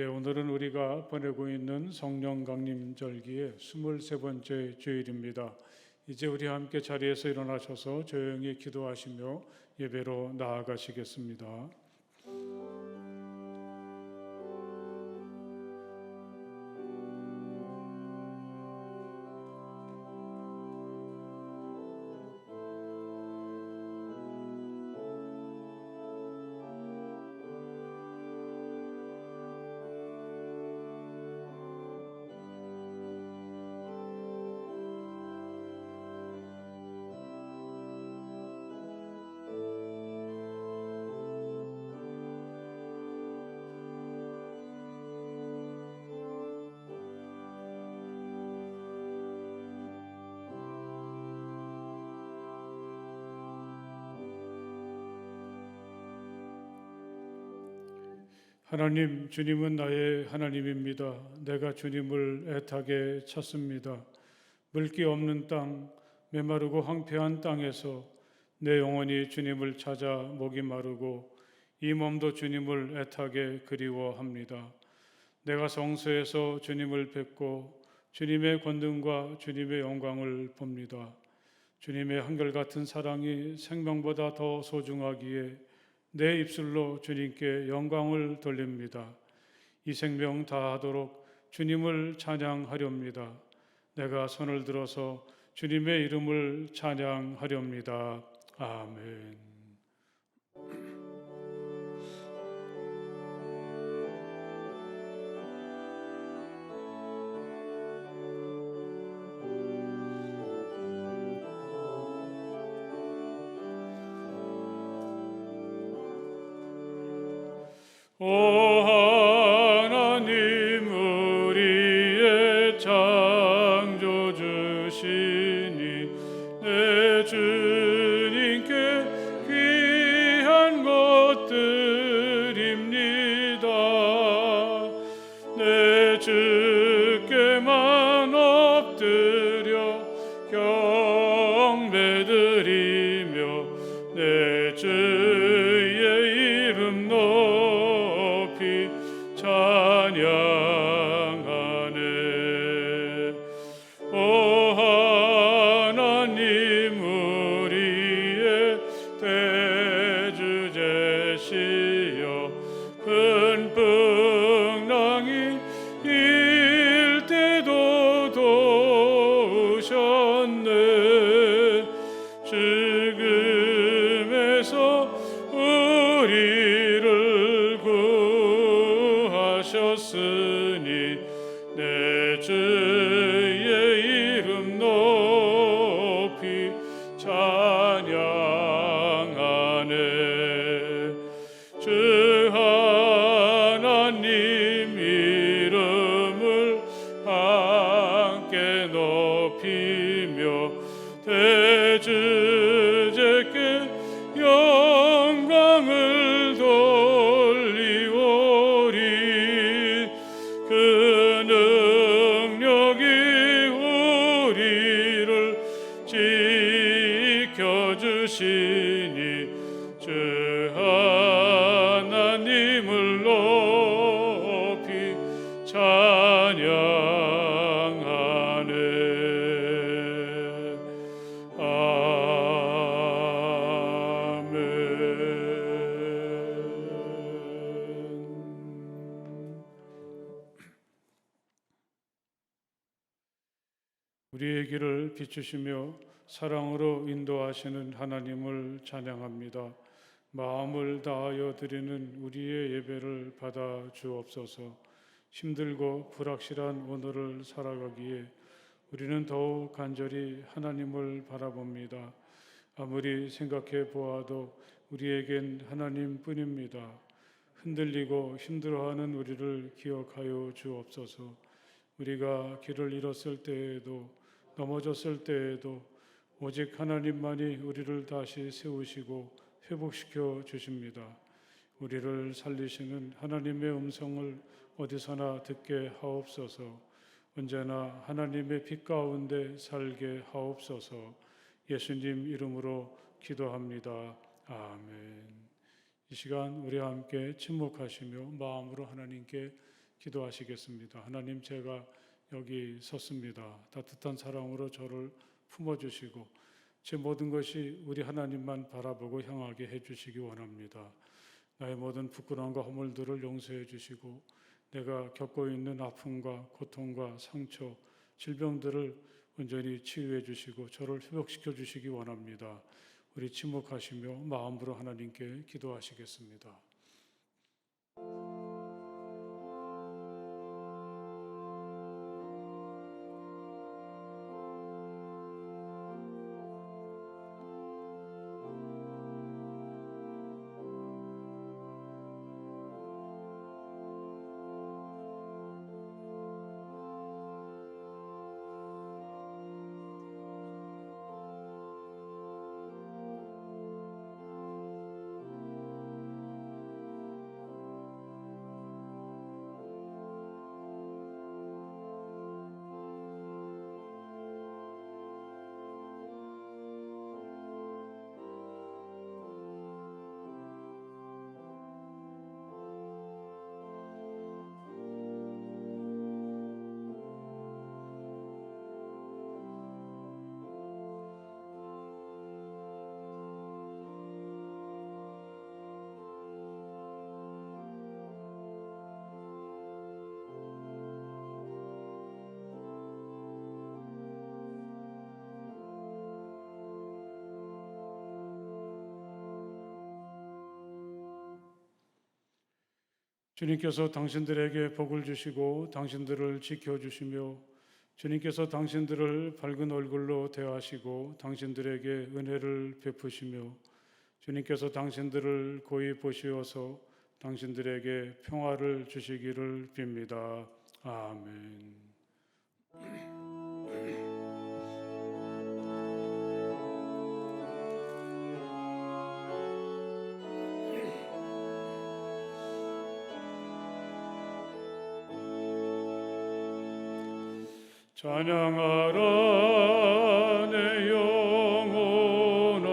오늘은 우리가 보내고 있는 성령 강림절기의 23번째 주일입니다. 이제 우리 함께 자리에서 일어나셔서 조용히 기도하시며 예배로 나아가시겠습니다. 하나님, 주님은 나의 하나님입니다. 내가 주님을 애타게 찾습니다. 물기 없는 땅, 메마르고 황폐한 땅에서 내 영혼이 주님을 찾아 목이 마르고 이 몸도 주님을 애타게 그리워합니다. 내가 성소에서 주님을 뵙고 주님의 권능과 주님의 영광을 봅니다. 주님의 한결같은 사랑이 생명보다 더 소중하기에 내 입술로 주님께 영광을 돌립니다. 이 생명 다하도록 주님을 찬양하렵니다. 내가 손을 들어서 주님의 이름을 찬양하렵니다. 아멘. 오 하나님, 우리의 창조주시니 내 주님께 귀한 것들입니다. 내 주께만 엎드려 경배드리며 내 주의 이름 높이 찬양하네. 오 하나님, 우리의 대주 되시어 큰 풍랑이 일 때도 도우셨네. 죽음에서 우리를 구하셨으니 내 주의 이름 높이 찬양하네. 주 하나님 이름을 함께 높이며 대주제께 영광을 돌리오리. 그 능력이 우리를 지켜주시니 주 하나님을 높이 찬양하네. 우리의 길을 비추시며 사랑으로 인도하시는 하나님을 찬양합니다. 마음을 다하여 드리는 우리의 예배를 받아 주옵소서. 힘들고 불확실한 오늘을 살아가기에 우리는 더욱 간절히 하나님을 바라봅니다. 아무리 생각해 보아도 우리에겐 하나님뿐입니다. 흔들리고 힘들어하는 우리를 기억하여 주옵소서. 우리가 길을 잃었을 때에도 넘어졌을 때에도 오직 하나님만이 우리를 다시 세우시고 회복시켜 주십니다. 우리를 살리시는 하나님의 음성을 어디서나 듣게 하옵소서. 언제나 하나님의 빛 가운데 살게 하옵소서. 예수님 이름으로 기도합니다. 아멘. 이 시간 우리와 함께 침묵하시며 마음으로 하나님께 기도하시겠습니다. 하나님, 제가 여기 섰습니다. 따뜻한 사랑으로 저를 품어주시고 제 모든 것이 우리 하나님만 바라보고 향하게 해주시기 원합니다. 나의 모든 부끄러움과 허물들을 용서해 주시고 내가 겪고 있는 아픔과 고통과 상처, 질병들을 온전히 치유해 주시고 저를 회복시켜 주시기 원합니다. 우리 침묵하시며 마음으로 하나님께 기도하시겠습니다. 주님께서 당신들에게 복을 주시고 당신들을 지켜주시며 주님께서 당신들을 밝은 얼굴로 대하시고 당신들에게 은혜를 베푸시며 주님께서 당신들을 고이 보시어서 당신들에게 평화를 주시기를 빕니다. 아멘. 찬양하라 내 영혼아,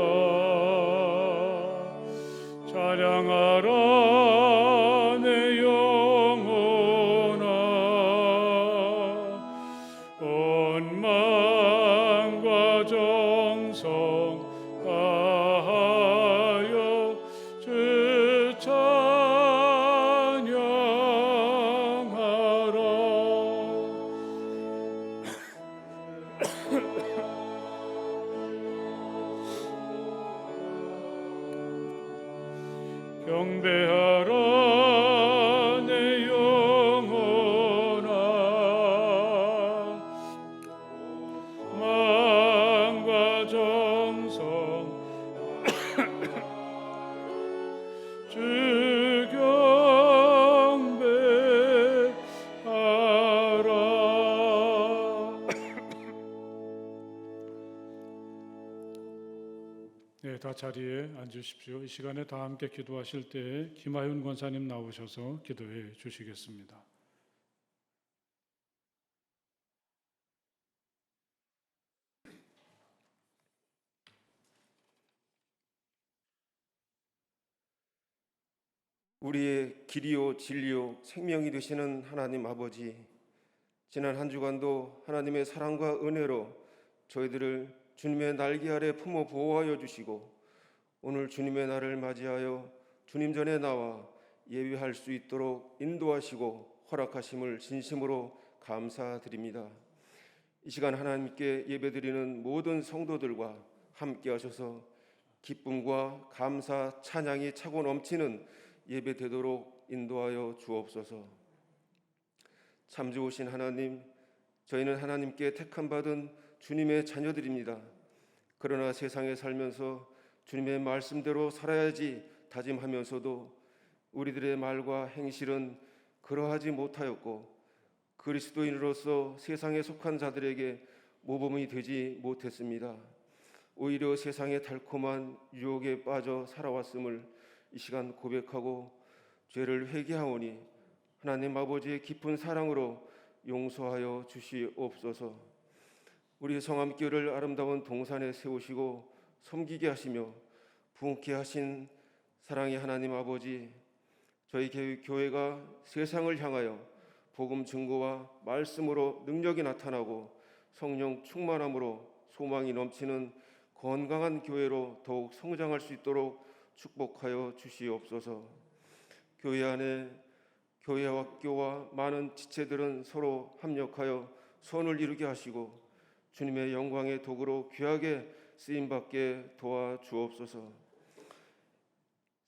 찬양하라 내 영혼아, 온 마음과 정성 다하여 주 찬양하라. 경배하라 내 영혼아, 마음과 정성 주 경배하라. 네, 다 자리에 앉으십시오. 이 시간에 다 함께 기도하실 때 김하윤 권사님 나오셔서 기도해 주시겠습니다. 우리의 길이요 진리요 생명이 되시는 하나님 아버지, 지난 한 주간도 하나님의 사랑과 은혜로 저희들을 주님의 날개 아래 품어 보호하여 주시고 오늘 주님의 날을 맞이하여 주님 전에 나와 예배할 수 있도록 인도하시고 허락하심을 진심으로 감사드립니다. 이 시간 하나님께 예배드리는 모든 성도들과 함께 하셔서 기쁨과 감사, 찬양이 차고 넘치는 예배 되도록 인도하여 주옵소서. 참 좋으신 하나님, 저희는 하나님께 택함 받은 주님의 자녀들입니다. 그러나 세상에 살면서 주님의 말씀대로 살아야지 다짐하면서도 우리들의 말과 행실은 그러하지 못하였고 그리스도인으로서 세상에 속한 자들에게 모범이 되지 못했습니다. 오히려 세상의 달콤한 유혹에 빠져 살아왔음을 이 시간 고백하고 죄를 회개하오니 하나님 아버지의 깊은 사랑으로 용서하여 주시옵소서. 우리 성함교를 아름다운 동산에 세우시고 섬기게 하시며 부흥케 하신 사랑의 하나님 아버지, 저희 교회가 세상을 향하여 복음 증거와 말씀으로 능력이 나타나고 성령 충만함으로 소망이 넘치는 건강한 교회로 더욱 성장할 수 있도록 축복하여 주시옵소서. 교회 안에 교회 학교와 많은 지체들은 서로 합력하여 선을 이루게 하시고 주님의 영광의 도구로 귀하게 쓰임받게 도와주옵소서.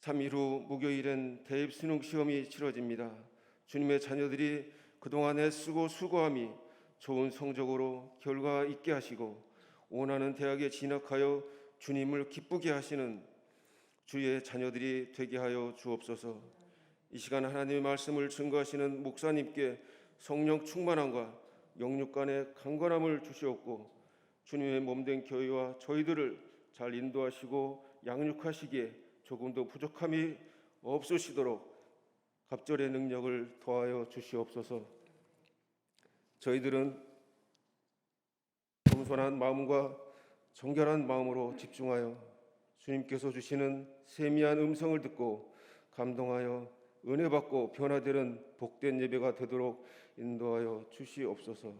3일 후 목요일엔 대입 수능 시험이 치러집니다. 주님의 자녀들이 그동안 애쓰고 수고함이 좋은 성적으로 결과 있게 하시고 원하는 대학에 진학하여 주님을 기쁘게 하시는 주의 자녀들이 되게 하여 주옵소서. 이 시간 하나님의 말씀을 증거하시는 목사님께 성령 충만함과 영육 간의 강건함을 주시옵고 주님의 몸된 교회와 저희들을 잘 인도하시고 양육하시기에 조금도 부족함이 없으시도록 갑절의 능력을 더하여 주시옵소서. 저희들은 겸손한 마음과 정결한 마음으로 집중하여 주님께서 주시는 세미한 음성을 듣고 감동하여 은혜 받고 변화되는 복된 예배가 되도록 인도하여 주시옵소서.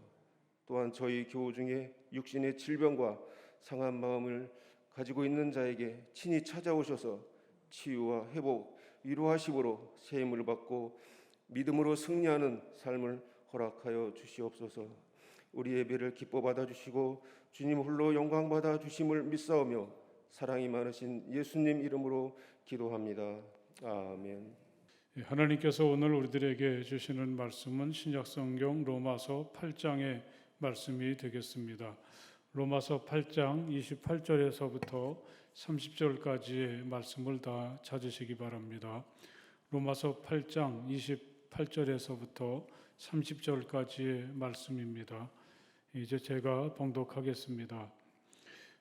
또한 저희 교우 중에 육신의 질병과 상한 마음을 가지고 있는 자에게 친히 찾아오셔서 치유와 회복, 위로하심으로 새 힘을 받고 믿음으로 승리하는 삶을 허락하여 주시옵소서. 우리 예배를 기뻐 받아주시고 주님 홀로 영광 받아주심을 믿사오며 사랑이 많으신 예수님 이름으로 기도합니다. 아멘. 하나님께서 오늘 우리들에게 주시는 말씀은 신약성경 로마서 8장의 말씀이 되겠습니다. 로마서 8장 28절에서부터 30절까지의 말씀을 다 찾으시기 바랍니다. 로마서 8장 28절에서부터 30절까지의 말씀입니다. 이제 제가 봉독하겠습니다.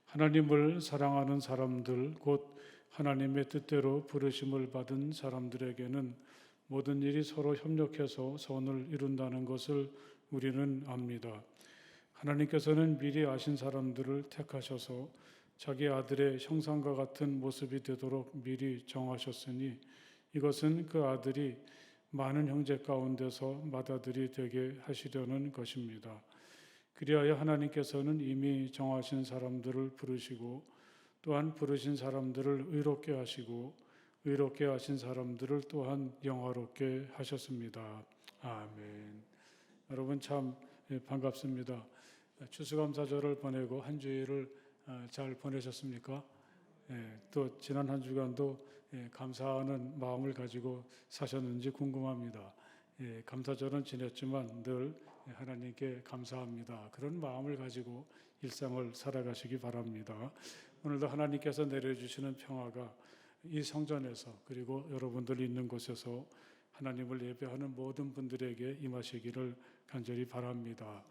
하나님을 사랑하는 사람들, 곧 하나님의 뜻대로 부르심을 받은 사람들에게는 모든 일이 서로 협력해서 선을 이룬다는 것을 우리는 압니다. 하나님께서는 미리 아신 사람들을 택하셔서 자기 아들의 형상과 같은 모습이 되도록 미리 정하셨으니 이것은 그 아들이 많은 형제 가운데서 맏아들이 되게 하시려는 것입니다. 그리하여 하나님께서는 이미 정하신 사람들을 부르시고 또한 부르신 사람들을 의롭게 하시고 의롭게 하신 사람들을 또한 영화롭게 하셨습니다. 아멘. 여러분 참 반갑습니다. 추수감사절을 보내고 한 주일을 잘 보내셨습니까? 또 지난 한 주간도 감사하는 마음을 가지고 사셨는지 궁금합니다. 감사절은 지냈지만 늘 하나님께 감사합니다. 그런 마음을 가지고 일상을 살아가시기 바랍니다. 오늘도 하나님께서 내려주시는 평화가 이 성전에서 그리고 여러분들 있는 곳에서 하나님을 예배하는 모든 분들에게 임하시기를 간절히 바랍니다.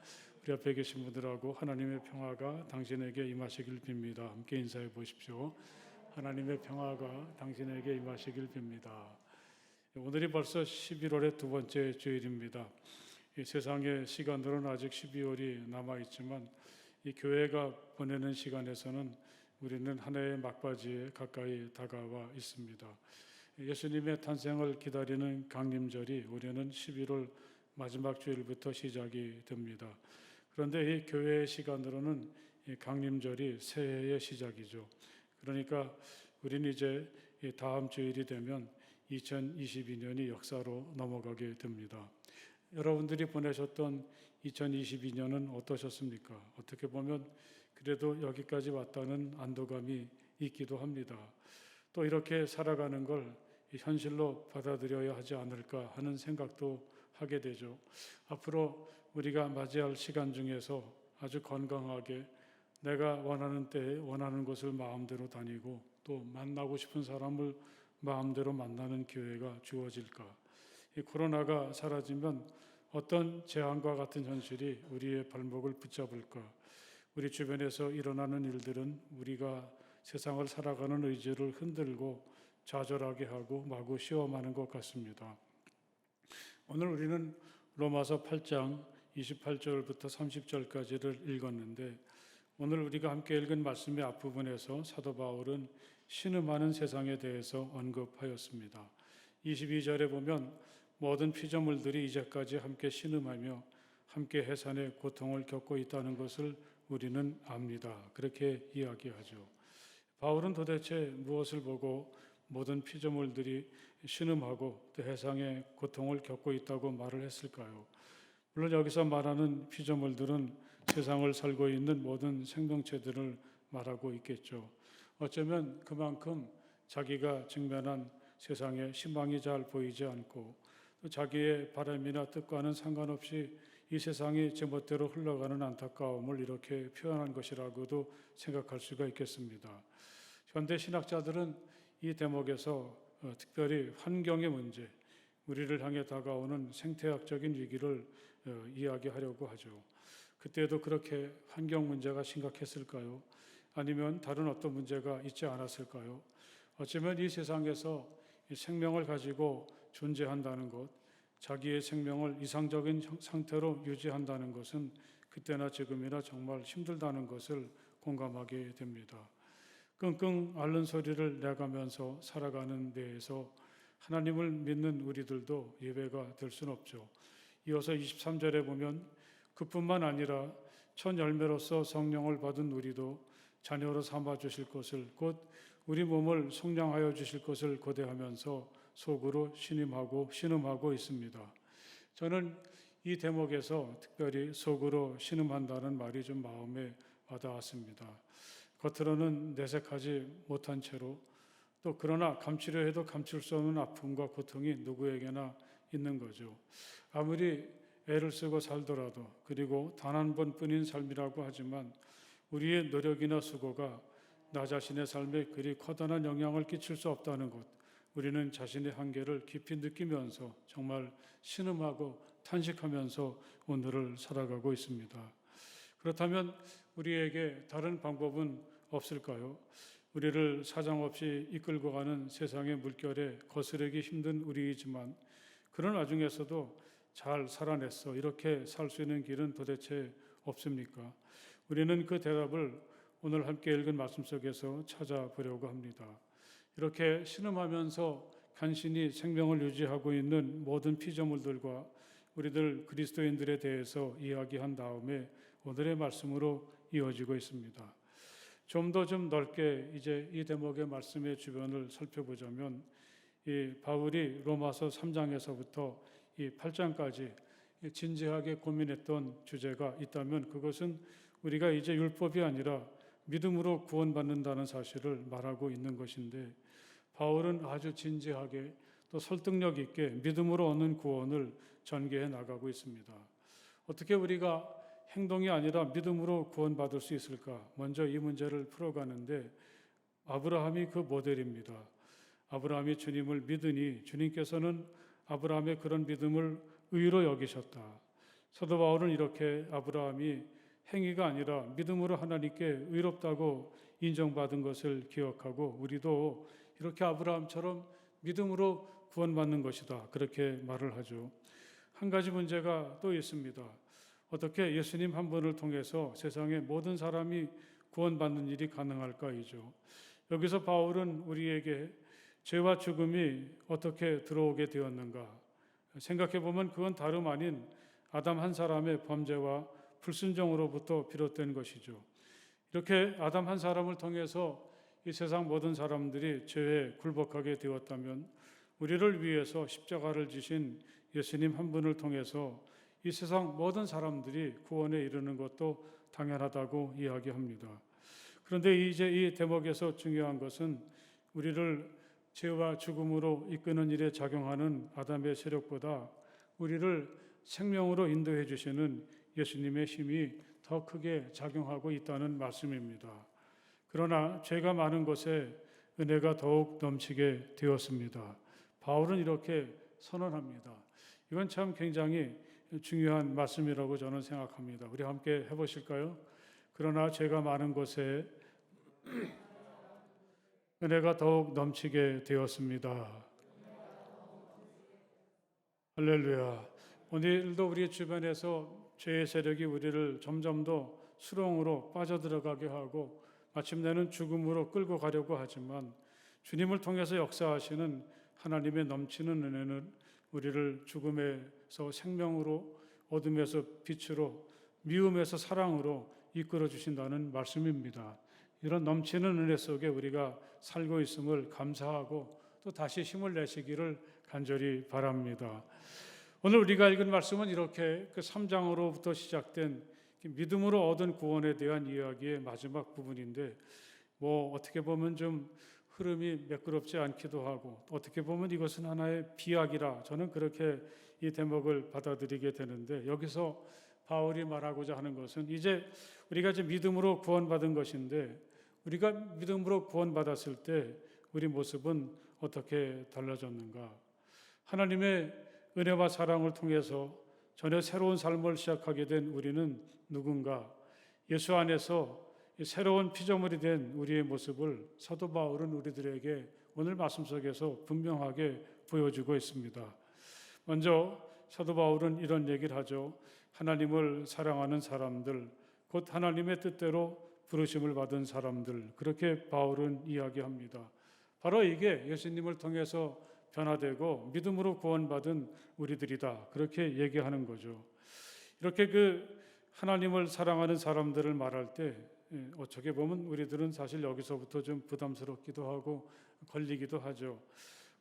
우리 앞에 계신 분들하고 하나님의 평화가 당신에게 임하시길 빕니다. 함께 인사해 보십시오. 하나님의 평화가 당신에게 임하시길 빕니다. 오늘이 벌써 11월의 두 번째 주일입니다. 이 세상의 시간으로는 아직 12월이 남아있지만 이 교회가 보내는 시간에서는 우리는 한 해의 막바지에 가까이 다가와 있습니다. 예수님의 탄생을 기다리는 강림절이 올해는 11월 마지막 주일부터 시작이 됩니다. 그런데 이 교회의 시간으로는 이 강림절이 새해의 시작이죠. 그러니까 우리는 이제 다음 주일이 되면 2022년이 역사로 넘어가게 됩니다. 여러분들이 보내셨던 2022년은 어떠셨습니까? 어떻게 보면 그래도 여기까지 왔다는 안도감이 있기도 합니다. 또 이렇게 살아가는 걸 현실로 받아들여야 하지 않을까 하는 생각도 하게 되죠. 앞으로 우리가 맞이할 시간 중에서 아주 건강하게 내가 원하는 때에 원하는 곳을 마음대로 다니고 또 만나고 싶은 사람을 마음대로 만나는 기회가 주어질까? 이 코로나가 사라지면 어떤 재앙과 같은 현실이 우리의 발목을 붙잡을까? 우리 주변에서 일어나는 일들은 우리가 세상을 살아가는 의지를 흔들고 좌절하게 하고 마구 시험하는 것 같습니다. 오늘 우리는 로마서 8장 28절부터 30절까지를 읽었는데 오늘 우리가 함께 읽은 말씀의 앞부분에서 사도 바울은 신음하는 세상에 대해서 언급하였습니다. 22절에 보면 모든 피조물들이 이제까지 함께 신음하며 함께 해산의 고통을 겪고 있다는 것을 우리는 압니다. 그렇게 이야기하죠. 바울은 도대체 무엇을 보고 모든 피조물들이 신음하고 또 해상의 고통을 겪고 있다고 말을 했을까요? 물론 여기서 말하는 피조물들은 세상을 살고 있는 모든 생명체들을 말하고 있겠죠. 어쩌면 그만큼 자기가 직면한 세상에 희망이 잘 보이지 않고 또 자기의 바람이나 뜻과는 상관없이 이 세상이 제멋대로 흘러가는 안타까움을 이렇게 표현한 것이라고도 생각할 수가 있겠습니다. 현대 신학자들은 이 대목에서 특별히 환경의 문제, 우리를 향해 다가오는 생태학적인 위기를 이야기하려고 하죠. 그때도 그렇게 환경 문제가 심각했을까요? 아니면 다른 어떤 문제가 있지 않았을까요? 어쩌면 이 세상에서 이 생명을 가지고 존재한다는 것, 자기의 생명을 이상적인 상태로 유지한다는 것은 그때나 지금이나 정말 힘들다는 것을 공감하게 됩니다. 끙끙 앓는 소리를 내가면서 살아가는 데에서 하나님을 믿는 우리들도 예외가 될 수는 없죠. 이어서 23절에 보면 그뿐만 아니라 첫 열매로서 성령을 받은 우리도 자녀로 삼아 주실 것을 곧 우리 몸을 속량하여 주실 것을 고대하면서 속으로 신음하고 있습니다. 저는 이 대목에서 특별히 속으로 신음한다는 말이 좀 마음에 와닿았습니다. 겉으로는 내색하지 못한 채로 또 그러나 감추려 해도 감출 수 없는 아픔과 고통이 누구에게나 있는 거죠. 아무리 애를 쓰고 살더라도 그리고 단 한 번뿐인 삶이라고 하지만 우리의 노력이나 수고가 나 자신의 삶에 그리 커다란 영향을 끼칠 수 없다는 것, 우리는 자신의 한계를 깊이 느끼면서 정말 신음하고 탄식하면서 오늘을 살아가고 있습니다. 그렇다면 우리에게 다른 방법은 없을까요? 우리를 사정없이 이끌고 가는 세상의 물결에 거스르기 힘든 우리이지만 그런 와중에서도 잘 살아냈어, 이렇게 살 수 있는 길은 도대체 없습니까? 우리는 그 대답을 오늘 함께 읽은 말씀 속에서 찾아보려고 합니다. 이렇게 신음하면서 간신히 생명을 유지하고 있는 모든 피조물들과 우리들 그리스도인들에 대해서 이야기한 다음에 오늘의 말씀으로 이어지고 있습니다. 좀 더 넓게 이제 이 대목의 말씀의 주변을 살펴보자면 이 바울이 로마서 3장에서부터 이 8장까지 진지하게 고민했던 주제가 있다면 그것은 우리가 이제 율법이 아니라 믿음으로 구원받는다는 사실을 말하고 있는 것인데 바울은 아주 진지하게 또 설득력 있게 믿음으로 얻는 구원을 전개해 나가고 있습니다. 어떻게 우리가 행동이 아니라 믿음으로 구원받을 수 있을까? 먼저 이 문제를 풀어가는데 아브라함이 그 모델입니다. 아브라함이 주님을 믿으니 주님께서는 아브라함의 그런 믿음을 의로 여기셨다. 사도 바울은 이렇게 아브라함이 행위가 아니라 믿음으로 하나님께 의롭다고 인정받은 것을 기억하고 우리도 이렇게 아브라함처럼 믿음으로 구원받는 것이다, 그렇게 말을 하죠. 한 가지 문제가 또 있습니다. 어떻게 예수님 한 분을 통해서 세상의 모든 사람이 구원받는 일이 가능할까이죠. 여기서 바울은 우리에게 죄와 죽음이 어떻게 들어오게 되었는가 생각해 보면 그건 다름 아닌 아담 한 사람의 범죄와 불순종으로부터 비롯된 것이죠. 이렇게 아담 한 사람을 통해서 이 세상 모든 사람들이 죄에 굴복하게 되었다면 우리를 위해서 십자가를 지신 예수님 한 분을 통해서 이 세상 모든 사람들이 구원에 이르는 것도 당연하다고 이야기합니다. 그런데 이제 이 대목에서 중요한 것은 우리를 죄와 죽음으로 이끄는 일에 작용하는 아담의 세력보다 우리를 생명으로 인도해 주시는 예수님의 힘이 더 크게 작용하고 있다는 말씀입니다. 그러나 죄가 많은 곳에 은혜가 더욱 넘치게 되었습니다. 바울은 이렇게 선언합니다. 이건 참 굉장히 중요한 말씀이라고 저는 생각합니다. 우리 함께 해보실까요? 그러나 죄가 많은 곳에 은혜가 더욱 넘치게 되었습니다. 할렐루야. 오늘도 우리 주변에서 죄의 세력이 우리를 점점 더 수렁으로 빠져들어가게 하고 마침내는 죽음으로 끌고 가려고 하지만 주님을 통해서 역사하시는 하나님의 넘치는 은혜는 우리를 죽음에서 생명으로, 어둠에서 빛으로, 미움에서 사랑으로 이끌어 주신다는 말씀입니다. 이런 넘치는 은혜 속에 우리가 살고 있음을 감사하고 또 다시 힘을 내시기를 간절히 바랍니다. 오늘 우리가 읽은 말씀은 이렇게 그 3장으로부터 시작된 믿음으로 얻은 구원에 대한 이야기의 마지막 부분인데, 어떻게 보면 좀 흐름이 매끄럽지 않기도 하고, 어떻게 보면 이것은 하나의 비약이라 저는 그렇게 이 대목을 받아들이게 되는데, 여기서 바울이 말하고자 하는 것은 이제 우리가 이제 믿음으로 구원받은 것인데, 우리가 믿음으로 구원받았을 때 우리 모습은 어떻게 달라졌는가? 하나님의 은혜와 사랑을 통해서 전혀 새로운 삶을 시작하게 된 우리는 누군가? 예수 안에서 새로운 피조물이 된 우리의 모습을 사도 바울은 우리들에게 오늘 말씀 속에서 분명하게 보여주고 있습니다. 먼저 사도 바울은 이런 얘기를 하죠. 하나님을 사랑하는 사람들, 곧 하나님의 뜻대로 부르심을 받은 사람들, 그렇게 바울은 이야기합니다. 바로 이게 예수님을 통해서 변화되고 믿음으로 구원받은 우리들이다, 그렇게 얘기하는 거죠. 이렇게 하나님을 사랑하는 사람들을 말할 때 어떻게 보면 우리들은 사실 여기서부터 좀 부담스럽기도 하고 걸리기도 하죠.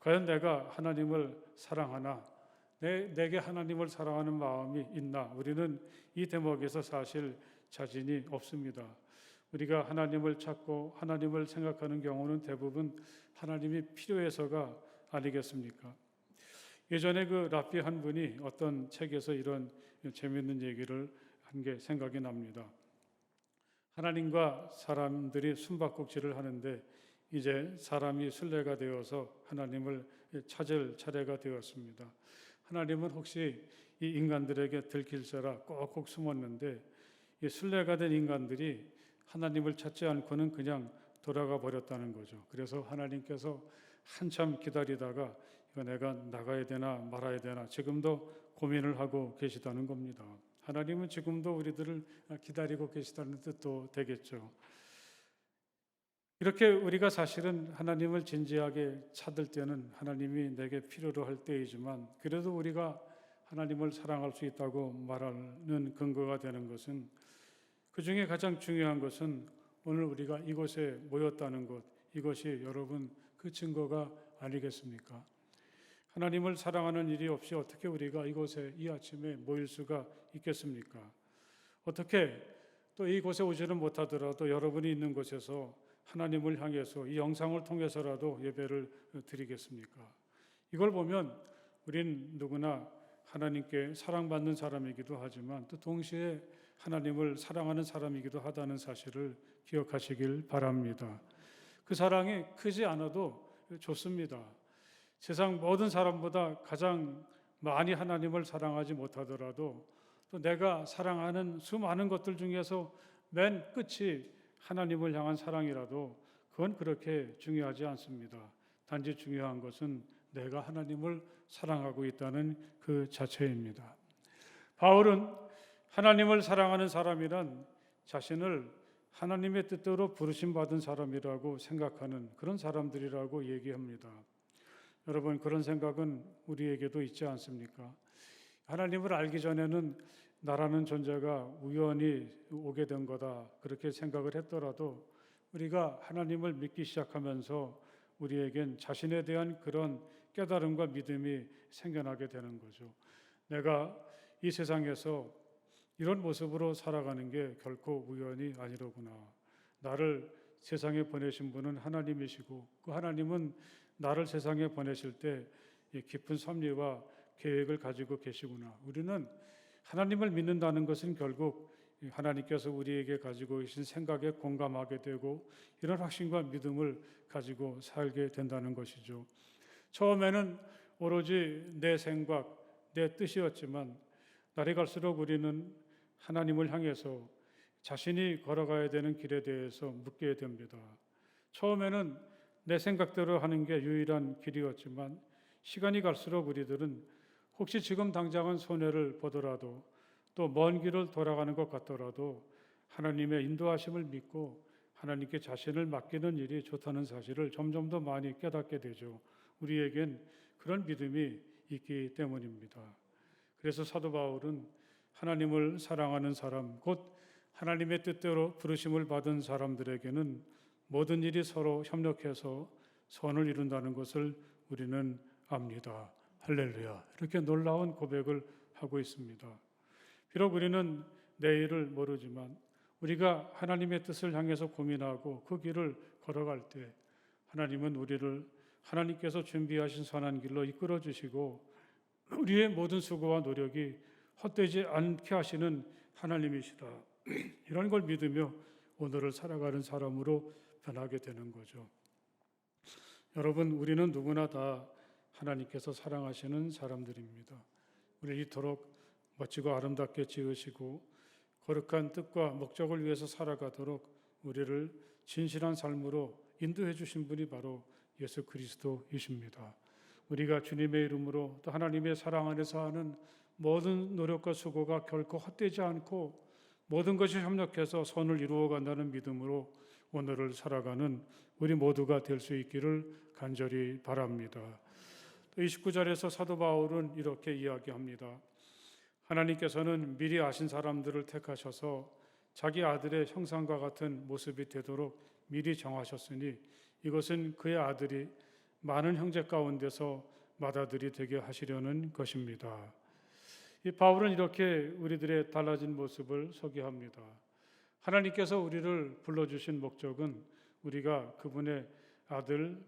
과연 내가 하나님을 사랑하나? 내게 하나님을 사랑하는 마음이 있나? 우리는 이 대목에서 사실 자신이 없습니다. 우리가 하나님을 찾고 하나님을 생각하는 경우는 대부분 하나님이 필요해서가 아니겠습니까? 예전에 랍비 한 분이 어떤 책에서 이런 재미있는 얘기를 한 게 생각이 납니다. 하나님과 사람들이 숨바꼭질을 하는데 이제 사람이 순례가 되어서 하나님을 찾을 차례가 되었습니다. 하나님은 혹시 이 인간들에게 들킬세라 꼭꼭 숨었는데, 이 순례가 된 인간들이 하나님을 찾지 않고는 그냥 돌아가 버렸다는 거죠. 그래서 하나님께서 한참 기다리다가 이거 내가 나가야 되나 말아야 되나 지금도 고민을 하고 계시다는 겁니다. 하나님은 지금도 우리들을 기다리고 계시다는 뜻도 되겠죠. 이렇게 우리가 사실은 하나님을 진지하게 찾을 때는 하나님이 내게 필요로 할 때이지만, 그래도 우리가 하나님을 사랑할 수 있다고 말하는 근거가 되는 것은, 그 중에 가장 중요한 것은 오늘 우리가 이곳에 모였다는 것, 이것이 여러분 그 증거가 아니겠습니까? 하나님을 사랑하는 일이 없이 어떻게 우리가 이곳에 이 아침에 모일 수가 있겠습니까? 어떻게 또 이곳에 오지는 못하더라도 여러분이 있는 곳에서 하나님을 향해서 이 영상을 통해서라도 예배를 드리겠습니까? 이걸 보면 우린 누구나 하나님께 사랑받는 사람이기도 하지만 또 동시에 하나님을 사랑하는 사람이기도 하다는 사실을 기억하시길 바랍니다. 그 사랑이 크지 않아도 좋습니다. 세상 모든 사람보다 가장 많이 하나님을 사랑하지 못하더라도 또 내가 사랑하는 수많은 것들 중에서 맨 끝이 하나님을 향한 사랑이라도 그건 그렇게 중요하지 않습니다. 단지 중요한 것은 내가 하나님을 사랑하고 있다는 그 자체입니다. 바울은 하나님을 사랑하는 사람이란 자신을 하나님의 뜻대로 부르심받은 사람이라고 생각하는 그런 사람들이라고 얘기합니다. 여러분, 그런 생각은 우리에게도 있지 않습니까? 하나님을 알기 전에는 나라는 존재가 우연히 오게 된 거다, 그렇게 생각을 했더라도 우리가 하나님을 믿기 시작하면서 우리에겐 자신에 대한 그런 깨달음과 믿음이 생겨나게 되는 거죠. 내가 이 세상에서 이런 모습으로 살아가는 게 결코 우연이 아니로구나. 나를 세상에 보내신 분은 하나님이시고 그 하나님은 나를 세상에 보내실 때 깊은 섭리와 계획을 가지고 계시구나. 우리는 하나님을 믿는다는 것은 결국 하나님께서 우리에게 가지고 계신 생각에 공감하게 되고 이런 확신과 믿음을 가지고 살게 된다는 것이죠. 처음에는 오로지 내 생각, 내 뜻이었지만 날이 갈수록 우리는 하나님을 향해서 자신이 걸어가야 되는 길에 대해서 묻게 됩니다. 처음에는 내 생각대로 하는 게 유일한 길이었지만 시간이 갈수록 우리들은 혹시 지금 당장은 손해를 보더라도 또 먼 길을 돌아가는 것 같더라도 하나님의 인도하심을 믿고 하나님께 자신을 맡기는 일이 좋다는 사실을 점점 더 많이 깨닫게 되죠. 우리에겐 그런 믿음이 있기 때문입니다. 그래서 사도 바울은 하나님을 사랑하는 사람, 곧 하나님의 뜻대로 부르심을 받은 사람들에게는 모든 일이 서로 협력해서 선을 이룬다는 것을 우리는 압니다. 할렐루야. 이렇게 놀라운 고백을 하고 있습니다. 비록 우리는 내일을 모르지만 우리가 하나님의 뜻을 향해서 고민하고 그 길을 걸어갈 때 하나님은 우리를 하나님께서 준비하신 선한 길로 이끌어 주시고 우리의 모든 수고와 노력이 헛되지 않게 하시는 하나님이시다. 이런 걸 믿으며 오늘을 살아가는 사람으로 변하게 되는 거죠. 여러분, 우리는 누구나 다 하나님께서 사랑하시는 사람들입니다. 우리 이토록 멋지고 아름답게 지으시고 거룩한 뜻과 목적을 위해서 살아가도록 우리를 진실한 삶으로 인도해 주신 분이 바로 예수 그리스도이십니다. 우리가 주님의 이름으로 또 하나님의 사랑 안에서 하는 모든 노력과 수고가 결코 헛되지 않고 모든 것이 협력해서 선을 이루어 간다는 믿음으로 오늘을 살아가는 우리 모두가 될 수 있기를 간절히 바랍니다. 29절에서 사도 바울은 이렇게 이야기합니다. 하나님께서는 미리 아신 사람들을 택하셔서 자기 아들의 형상과 같은 모습이 되도록 미리 정하셨으니 이것은 그의 아들이 많은 형제 가운데서 맏아들이 되게 하시려는 것입니다. 이 바울은 이렇게 우리들의 달라진 모습을 소개합니다. 하나님께서 우리를 불러주신 목적은 우리가 그분의 아들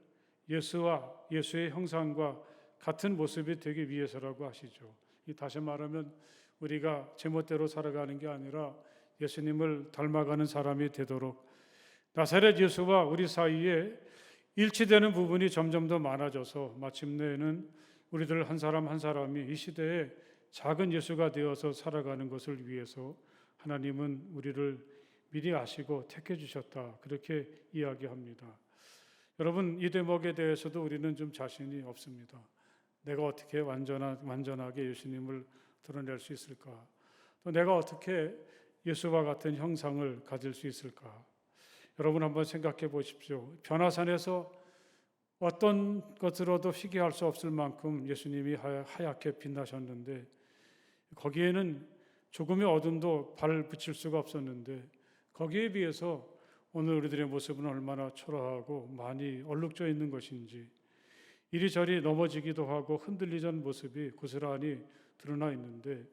예수와 예수의 형상과 같은 모습이 되기 위해서라고 하시죠. 다시 말하면 우리가 제멋대로 살아가는 게 아니라 예수님을 닮아가는 사람이 되도록 나사렛 예수와 우리 사이에 일치되는 부분이 점점 더 많아져서 마침내는 우리들 한 사람 한 사람이 이 시대에 작은 예수가 되어서 살아가는 것을 위해서 하나님은 우리를 미리 아시고 택해 주셨다. 그렇게 이야기합니다. 여러분, 이 대목에 대해서도 우리는 좀 자신이 없습니다. 내가 어떻게 완전하게 예수님을 드러낼 수 있을까? 또 내가 어떻게 예수와 같은 형상을 가질 수 있을까? 여러분 한번 생각해 보십시오. 변화산에서 어떤 것으로도 희귀할 수 없을 만큼 예수님이 하얗게 빛나셨는데 거기에는 조금의 어둠도 발 붙일 수가 없었는데 거기에 비해서 오늘 우리들의 모습은 얼마나 초라하고 많이 얼룩져 있는 것인지 이리저리 넘어지기도 하고 흔들리던 모습이 고스란히 드러나 있는데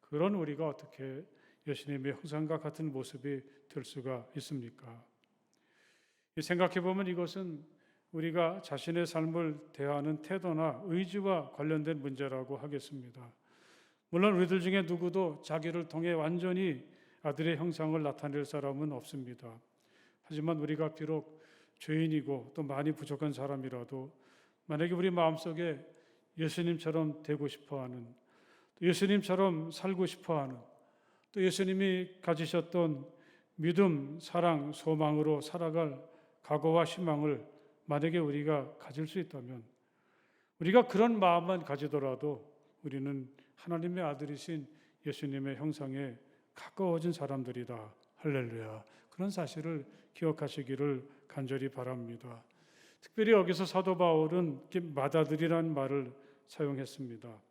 그런 우리가 어떻게 예수님의 형상과 같은 모습이 될 수가 있습니까? 생각해 보면 이것은 우리가 자신의 삶을 대하는 태도나 의지와 관련된 문제라고 하겠습니다. 물론 우리들 중에 누구도 자기를 통해 완전히 아들의 형상을 나타낼 사람은 없습니다. 하지만 우리가 비록 죄인이고 또 많이 부족한 사람이라도 만약에 우리 마음속에 예수님처럼 되고 싶어하는, 예수님처럼 살고 싶어하는, 또 예수님이 가지셨던 믿음, 사랑, 소망으로 살아갈 각오와 희망을 만약에 우리가 가질 수 있다면 우리가 그런 마음만 가지더라도 우리는 하나님의 아들이신 예수님의 형상에 가까워진 사람들이다. 할렐루야. 그런 사실을 기억하시기를 간절히 바랍니다. 특별히 여기서 사도 바울은 맏아들이라는 말을 사용했습니다.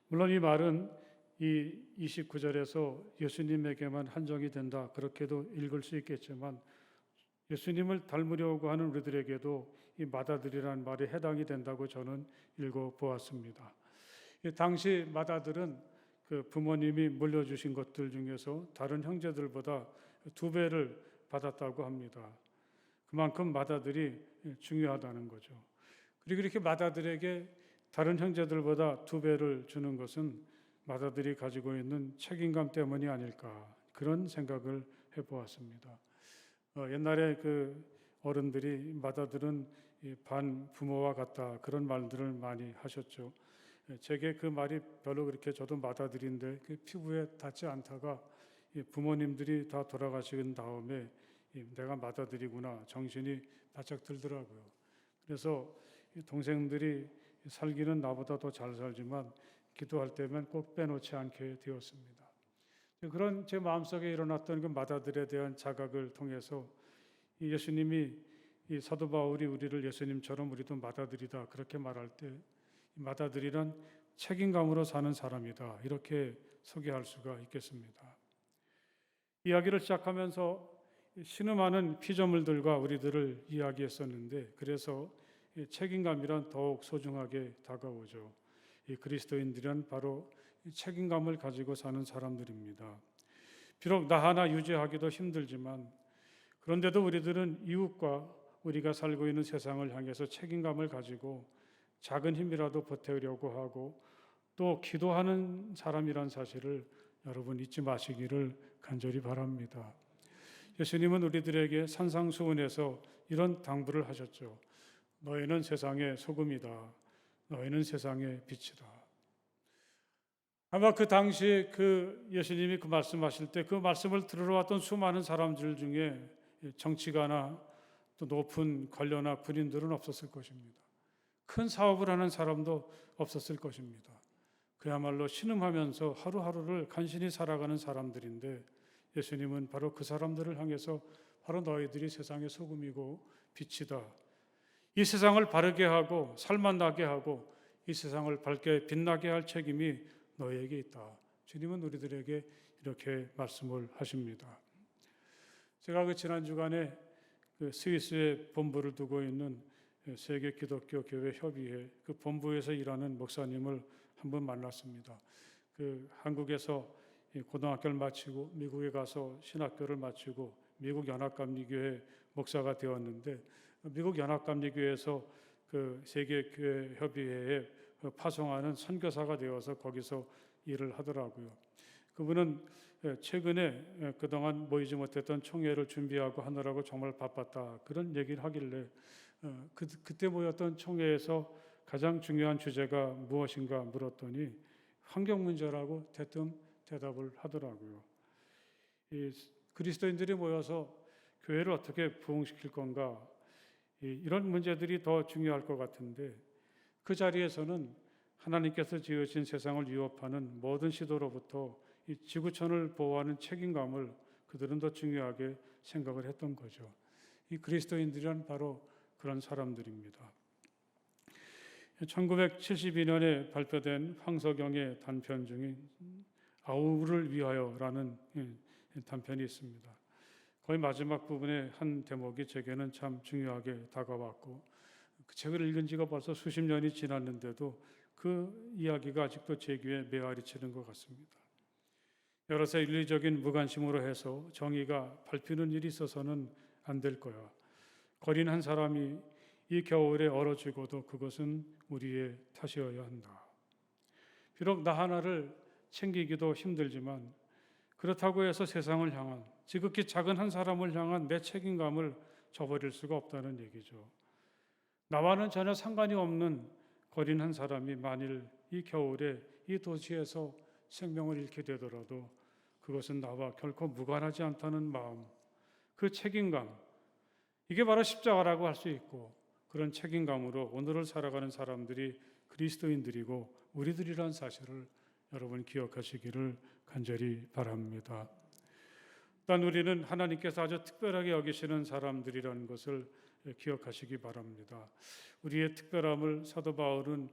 물론 이 말은 이 29절에서 예수님에게만 한정이 된다. 그렇게도 읽을 수 있겠지만 예수님을 닮으려고 하는 우리들에게도 이 맏아들이라는 말이 해당이 된다고 저는 읽어보았습니다. 당시 맏아들은 그 부모님이 물려주신 것들 중에서 다른 형제들보다 2배를 받았다고 합니다. 그만큼 맏아들이 중요하다는 거죠. 그리고 이렇게 맏아들에게 다른 형제들보다 2배를 주는 것은 맏아들이 가지고 있는 책임감 때문이 아닐까 그런 생각을 해보았습니다. 옛날에 그 어른들이 맏아들은 반 부모와 같다 그런 말들을 많이 하셨죠. 제게 그 말이 별로 그렇게 저도 맏아들인데 그 피부에 닿지 않다가 부모님들이 다 돌아가신 다음에 내가 맏아들이구나 정신이 바짝 들더라고요. 그래서 동생들이 살기는 나보다 더 잘 살지만 기도할 때면 꼭 빼놓지 않게 되었습니다. 그런 제 마음속에 일어났던 그 맏아들에 대한 자각을 통해서 예수님이 이 사도 바울이 우리를 예수님처럼 우리도 맏아들이다 그렇게 말할 때 받아들이는 책임감으로 사는 사람이다. 이렇게 소개할 수가 있겠습니다. 이야기를 시작하면서 신음하는 피조물들과 우리들을 이야기했었는데 그래서 책임감이란 더욱 소중하게 다가오죠. 이 그리스도인들은 바로 책임감을 가지고 사는 사람들입니다. 비록 나 하나 유지하기도 힘들지만 그런데도 우리들은 이웃과 우리가 살고 있는 세상을 향해서 책임감을 가지고 작은 힘이라도 보태려고 하고 또 기도하는 사람이란 사실을 여러분 잊지 마시기를 간절히 바랍니다. 예수님은 우리들에게 산상수훈에서 이런 당부를 하셨죠. 너희는 세상의 소금이다. 너희는 세상의 빛이다. 아마 그 당시에 예수님이 그 말씀하실 때 그 말씀을 들으러 왔던 수많은 사람들 중에 정치가나 또 높은 관료나 군인들은 없었을 것입니다. 큰 사업을 하는 사람도 없었을 것입니다. 그야말로 신음하면서 하루하루를 간신히 살아가는 사람들인데 예수님은 바로 그 사람들을 향해서 바로 너희들이 세상의 소금이고 빛이다. 이 세상을 바르게 하고 살만나게 하고 이 세상을 밝게 빛나게 할 책임이 너희에게 있다. 주님은 우리들에게 이렇게 말씀을 하십니다. 제가 그 지난 주간에 스위스에 본부를 두고 있는 세계 기독교 교회 협의회 그 본부에서 일하는 목사님을 한번 만났습니다. 한국에서 고등학교를 마치고 미국에 가서 신학교를 마치고 미국 연합감리교회 목사가 되었는데 미국 연합감리교회에서 그 세계 교회 협의회에 파송하는 선교사가 되어서 거기서 일을 하더라고요. 그분은 최근에 그동안 모이지 못했던 총회를 준비하고 하느라고 정말 바빴다 그런 얘기를 하길래 그때 모였던 총회에서 가장 중요한 주제가 무엇인가 물었더니 환경 문제라고 대뜸 대답을 하더라고요. 이 그리스도인들이 모여서 교회를 어떻게 부흥시킬 건가 이런 문제들이 더 중요할 것 같은데 그 자리에서는 하나님께서 지으신 세상을 위협하는 모든 시도로부터 이 지구촌을 보호하는 책임감을 그들은 더 중요하게 생각을 했던 거죠. 이 그리스도인들은 바로 그런 사람들입니다. 1972년에 발표된 황석영의 단편 중에 아우를 위하여라는 단편이 있습니다. 거의 마지막 부분의 한 대목이 제게는 참 중요하게 다가왔고 그 책을 읽은 지가 벌써 수십 년이 지났는데도 그 이야기가 아직도 제 귀에 메아리 치는 것 같습니다. 여러서 윤리적인 무관심으로 해서 정의가 밟히는 일이 있어서는 안 될 거야. 거린 한 사람이 이 겨울에 얼어 죽어도 그것은 우리의 탓이어야 한다. 비록 나 하나를 챙기기도 힘들지만 그렇다고 해서 세상을 향한 지극히 작은 한 사람을 향한 내 책임감을 저버릴 수가 없다는 얘기죠. 나와는 전혀 상관이 없는 거린 한 사람이 만일 이 겨울에 이 도시에서 생명을 잃게 되더라도 그것은 나와 결코 무관하지 않다는 마음, 그 책임감, 이게 바로 십자가라고 할 수 있고 그런 책임감으로 오늘을 살아가는 사람들이 그리스도인들이고 우리들이란 사실을 여러분 기억하시기를 간절히 바랍니다. 또한 우리는 하나님께서 아주 특별하게 여기시는 사람들이라는 것을 기억하시기 바랍니다. 우리의 특별함을 사도 바울은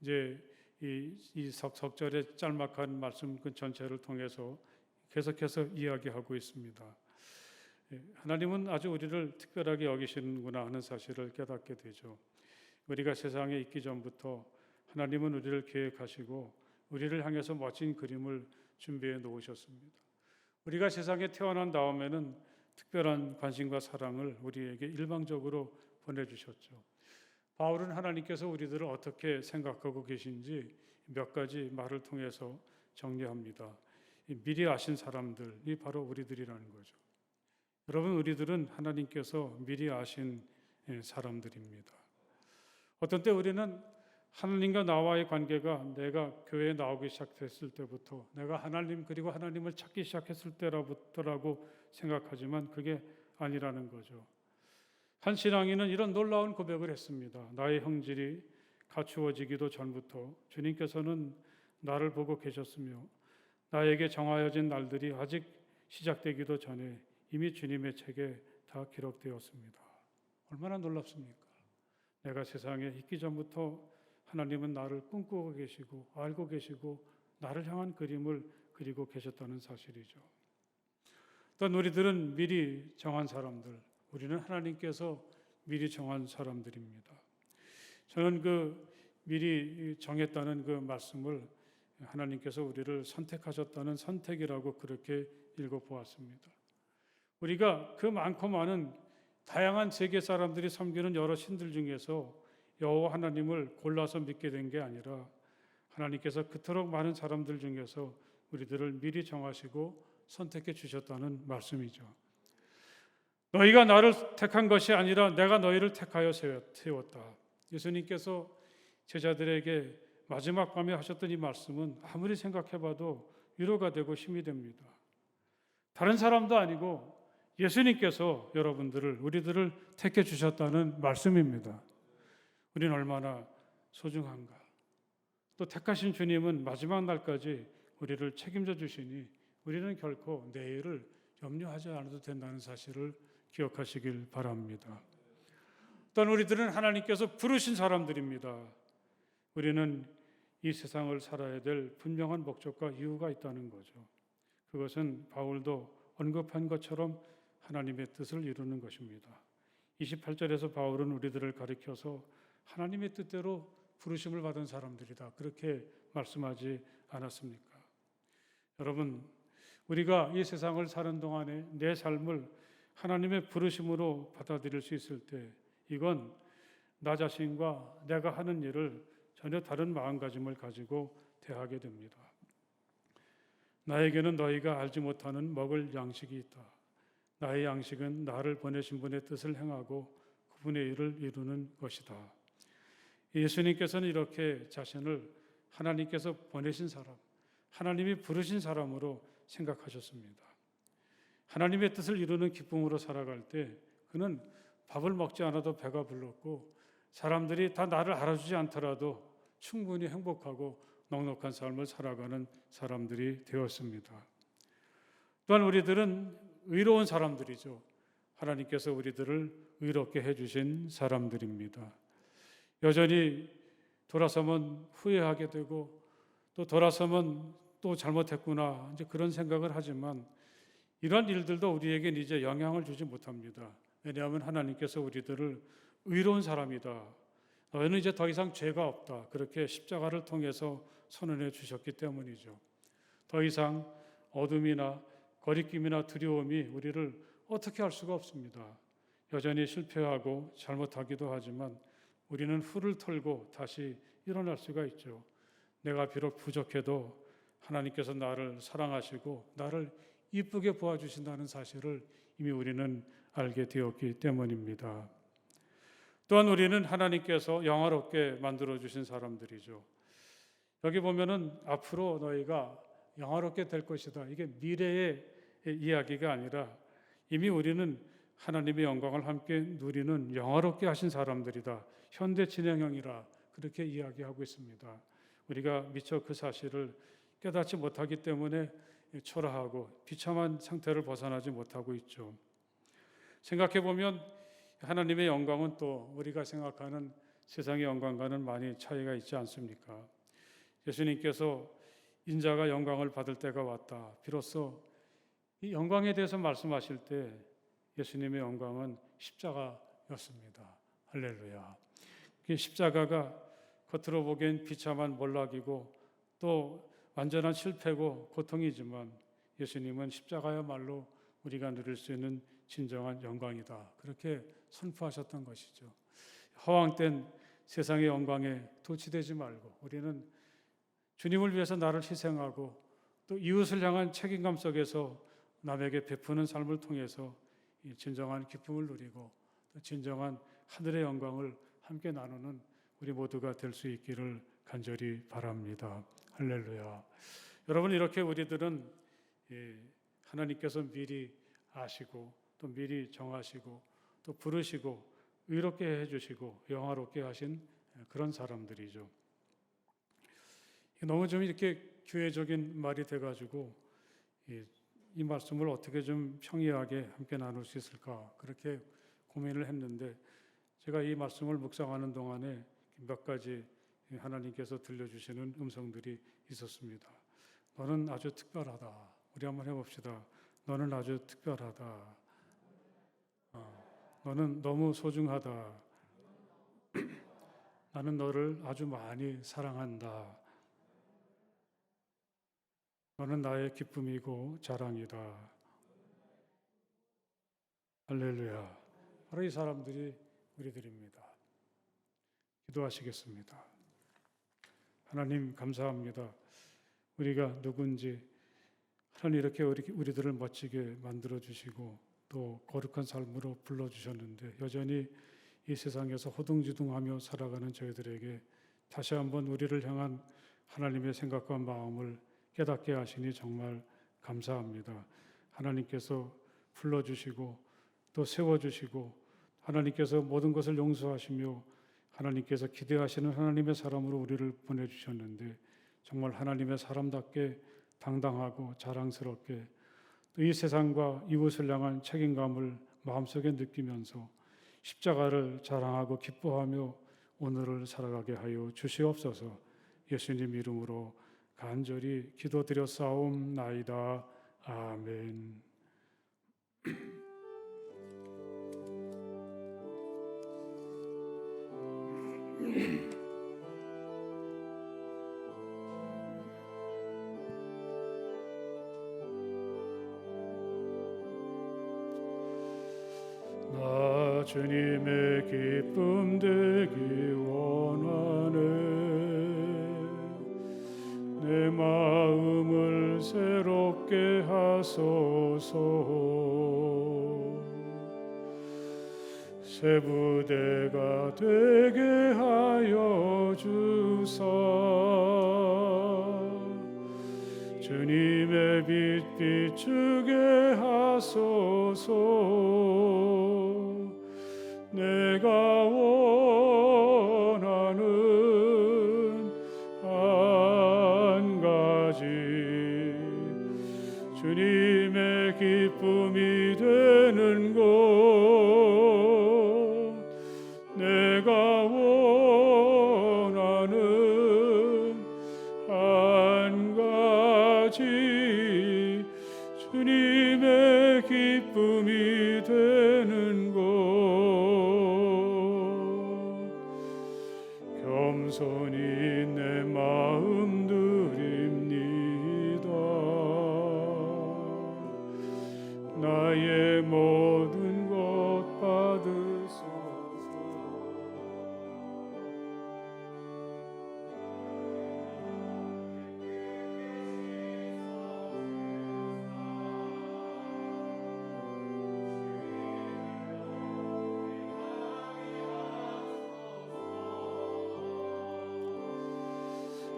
이제 이 석절의 짤막한 말씀 그 전체를 통해서 계속해서 이야기하고 있습니다. 하나님은 아주 우리를 특별하게 여기시는구나 하는 사실을 깨닫게 되죠. 우리가 세상에 있기 전부터 하나님은 우리를 계획하시고 우리를 향해서 멋진 그림을 준비해 놓으셨습니다. 우리가 세상에 태어난 다음에는 특별한 관심과 사랑을 우리에게 일방적으로 보내주셨죠. 바울은 하나님께서 우리들을 어떻게 생각하고 계신지 몇 가지 말을 통해서 정리합니다. 미리 아신 사람들이 바로 우리들이라는 거죠. 여러분, 우리들은 하나님께서 미리 아신 사람들입니다. 어떤 때 우리는 하나님과 나와의 관계가 내가 교회에 나오기 시작했을 때부터 내가 하나님 그리고 하나님을 찾기 시작했을 때라고 생각하지만 그게 아니라는 거죠. 한 신앙인은 이런 놀라운 고백을 했습니다. 나의 형질이 갖추어지기도 전부터 주님께서는 나를 보고 계셨으며 나에게 정하여진 날들이 아직 시작되기도 전에 이미 주님의 책에 다 기록되었습니다. 얼마나 놀랍습니까? 내가 세상에 있기 전부터 하나님은 나를 꿈꾸고 계시고 알고 계시고 나를 향한 그림을 그리고 계셨다는 사실이죠. 또한 우리들은 미리 정한 사람들, 우리는 하나님께서 미리 정한 사람들입니다. 저는 그 미리 정했다는 그 말씀을 하나님께서 우리를 선택하셨다는 선택이라고 그렇게 읽어보았습니다. 우리가 그 많고 많은 다양한 세계 사람들이 섬기는 여러 신들 중에서 여호와 하나님을 골라서 믿게 된 게 아니라 하나님께서 그토록 많은 사람들 중에서 우리들을 미리 정하시고 선택해 주셨다는 말씀이죠. 너희가 나를 택한 것이 아니라 내가 너희를 택하여 세웠다. 예수님께서 제자들에게 마지막 밤에 하셨던 이 말씀은 아무리 생각해봐도 위로가 되고 힘이 됩니다. 다른 사람도 아니고 예수님께서 우리들을 택해 주셨다는 말씀입니다. 우리는 얼마나 소중한가. 또 택하신 주님은 마지막 날까지 우리를 책임져 주시니 우리는 결코 내일을 염려하지 않아도 된다는 사실을 기억하시길 바랍니다. 또한 우리들은 하나님께서 부르신 사람들입니다. 우리는 이 세상을 살아야 될 분명한 목적과 이유가 있다는 거죠. 그것은 바울도 언급한 것처럼 하나님의 뜻을 이루는 것입니다. 28절에서 바울은 우리들을 가리켜서 하나님의 뜻대로 부르심을 받은 사람들이다, 그렇게 말씀하지 않았습니까? 여러분, 우리가 이 세상을 사는 동안에 내 삶을 하나님의 부르심으로 받아들일 수 있을 때 이건 나 자신과 내가 하는 일을 전혀 다른 마음가짐을 가지고 대하게 됩니다. 나에게는 너희가 알지 못하는 먹을 양식이 있다. 나의 양식은 나를 보내신 분의 뜻을 행하고 그분의 일을 이루는 것이다. 예수님께서는 이렇게 자신을 하나님께서 보내신 사람, 하나님이 부르신 사람으로 생각하셨습니다. 하나님의 뜻을 이루는 기쁨으로 살아갈 때 그는 밥을 먹지 않아도 배가 불렀고 사람들이 다 나를 알아주지 않더라도 충분히 행복하고 넉넉한 삶을 살아가는 사람들이 되었습니다. 또한 우리들은 의로운 사람들이죠. 하나님께서 우리들을 의롭게 해주신 사람들입니다. 여전히 돌아서면 후회하게 되고 또 돌아서면 또 잘못했구나 이제 그런 생각을 하지만 이러한 일들도 우리에겐 이제 영향을 주지 못합니다. 왜냐하면 하나님께서 우리들을 의로운 사람이다, 너희는 이제 더 이상 죄가 없다, 그렇게 십자가를 통해서 선언해 주셨기 때문이죠. 더 이상 어둠이나 거리낌이나 두려움이 우리를 어떻게 할 수가 없습니다. 여전히 실패하고 잘못하기도 하지만 우리는 후를 털고 다시 일어날 수가 있죠. 내가 비록 부족해도 하나님께서 나를 사랑하시고 나를 이쁘게 보아주신다는 사실을 이미 우리는 알게 되었기 때문입니다. 또한 우리는 하나님께서 영화롭게 만들어주신 사람들이죠. 여기 보면은 앞으로 너희가 영화롭게 될 것이다, 이게 미래의 이야기가 아니라 이미 우리는 하나님의 영광을 함께 누리는 영화롭게 하신 사람들이다, 현대 진행형이라 그렇게 이야기하고 있습니다. 우리가 미처 그 사실을 깨닫지 못하기 때문에 초라하고 비참한 상태를 벗어나지 못하고 있죠. 생각해 보면 하나님의 영광은 또 우리가 생각하는 세상의 영광과는 많이 차이가 있지 않습니까? 예수님께서 인자가 영광을 받을 때가 왔다, 비로소 이 영광에 대해서 말씀하실 때 예수님의 영광은 십자가였습니다. 할렐루야. 십자가가 겉으로 보기엔 비참한 몰락이고 또 완전한 실패고 고통이지만 예수님은 십자가야말로 우리가 누릴 수 있는 진정한 영광이다, 그렇게 선포하셨던 것이죠. 허황된 세상의 영광에 도취되지 말고 우리는 주님을 위해서 나를 희생하고 또 이웃을 향한 책임감 속에서 남에게 베푸는 삶을 통해서 진정한 기쁨을 누리고 또 진정한 하늘의 영광을 함께 나누는 우리 모두가 될 수 있기를 간절히 바랍니다. 할렐루야. 여러분, 이렇게 우리들은 하나님께서 미리 아시고 또 미리 정하시고 또 부르시고 의롭게 해주시고 영화롭게 하신 그런 사람들이죠. 너무 좀 이렇게 교회적인 말이 돼가지고 이 말씀을 어떻게 좀 평이하게 함께 나눌 수 있을까 그렇게 고민을 했는데 제가 이 말씀을 묵상하는 동안에 몇 가지 하나님께서 들려주시는 음성들이 있었습니다. 너는 아주 특별하다. 우리 한번 해봅시다. 너는 아주 특별하다. 너는 너무 소중하다. 나는 너를 아주 많이 사랑한다. 너는 나의 기쁨이고 자랑이다. 할렐루야. 바로 이 사람들이 우리들입니다. 기도하시겠습니다. 하나님 감사합니다. 우리가 누군지 하나님 이렇게 우리들을 멋지게 만들어주시고 또 거룩한 삶으로 불러주셨는데 여전히 이 세상에서 허둥지둥하며 살아가는 저희들에게 다시 한번 우리를 향한 하나님의 생각과 마음을 깨닫게 하시니 정말 감사합니다. 하나님께서 불러주시고 또 세워주시고 하나님께서 모든 것을 용서하시며 하나님께서 기대하시는 하나님의 사람으로 우리를 보내주셨는데 정말 하나님의 사람답게 당당하고 자랑스럽게 또 이 세상과 이웃을 향한 책임감을 마음속에 느끼면서 십자가를 자랑하고 기뻐하며 오늘을 살아가게 하여 주시옵소서. 예수님 이름으로 간절히 기도드렸사옵나이다. 아멘. 나 주님의 기쁨 되기 원하네. 내 마음을 새롭게 하소서. 새 부대가 되게 하여 주사. 주님의 빛 비추게 하소서. 내가 원하는 한 가지 주님의 기쁨이 되는 것 내가 원하는 한 가지 주님의 기쁨이 되는 것 겸손히 내 마음 드립니다. 나의 모든 것 받으소서.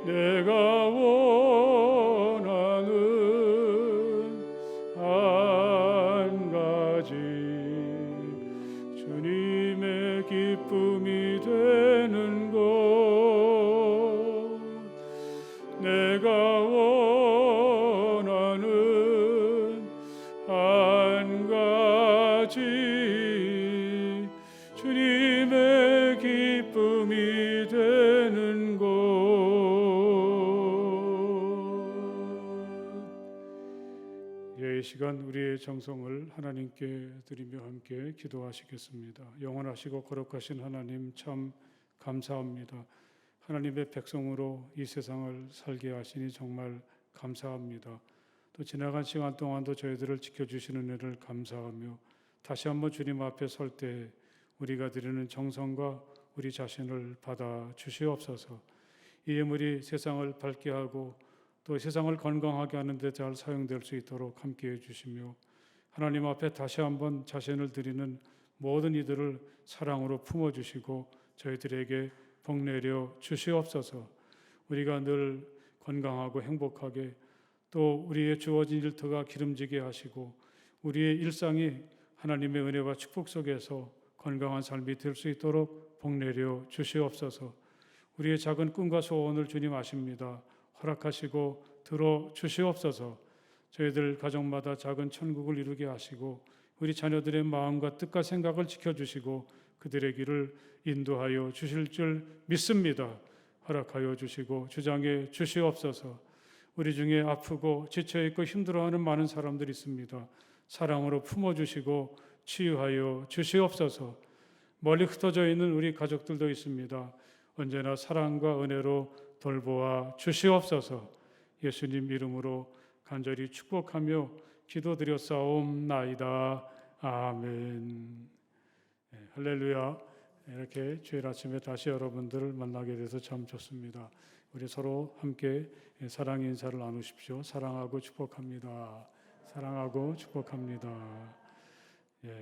내가 원하는 한 가지 주님의 기쁨이 되는 것 내가 원하는 한 가지 주님의 기쁨이 되는 것 이 시간 우리의 정성을 하나님께 드리며 함께 기도하시겠습니다. 영원하시고 거룩하신 하나님 참 감사합니다. 하나님의 백성으로 이 세상을 살게 하시니 정말 감사합니다. 또 지나간 시간 동안도 저희들을 지켜주시는 은혜를 감사하며 다시 한번 주님 앞에 설 때 우리가 드리는 정성과 우리 자신을 받아 주시옵소서. 이 예물이 세상을 밝게 하고 또 세상을 건강하게 하는 데 잘 사용될 수 있도록 함께해 주시며 하나님 앞에 다시 한번 자신을 드리는 모든 이들을 사랑으로 품어주시고 저희들에게 복 내려 주시옵소서. 우리가 늘 건강하고 행복하게 또 우리의 주어진 일터가 기름지게 하시고 우리의 일상이 하나님의 은혜와 축복 속에서 건강한 삶이 될 수 있도록 복 내려 주시옵소서. 우리의 작은 꿈과 소원을 주님 아십니다. 허락하시고 들어 주시옵소서. 저희들 가정마다 작은 천국을 이루게 하시고 우리 자녀들의 마음과 뜻과 생각을 지켜주시고 그들의 길을 인도하여 주실 줄 믿습니다. 허락하여 주시고 주장해 주시옵소서. 우리 중에 아프고 지쳐있고 힘들어하는 많은 사람들이 있습니다. 사랑으로 품어주시고 치유하여 주시옵소서. 멀리 흩어져 있는 우리 가족들도 있습니다. 언제나 사랑과 은혜로 돌보아 주시옵소서. 예수님 이름으로 간절히 축복하며 기도드렸사옵나이다. 아멘. 할렐루야. 이렇게 주일 아침에 다시 여러분들을 만나게 돼서 참 좋습니다. 우리 서로 함께 사랑 인사를 나누십시오. 사랑하고 축복합니다. 사랑하고 축복합니다.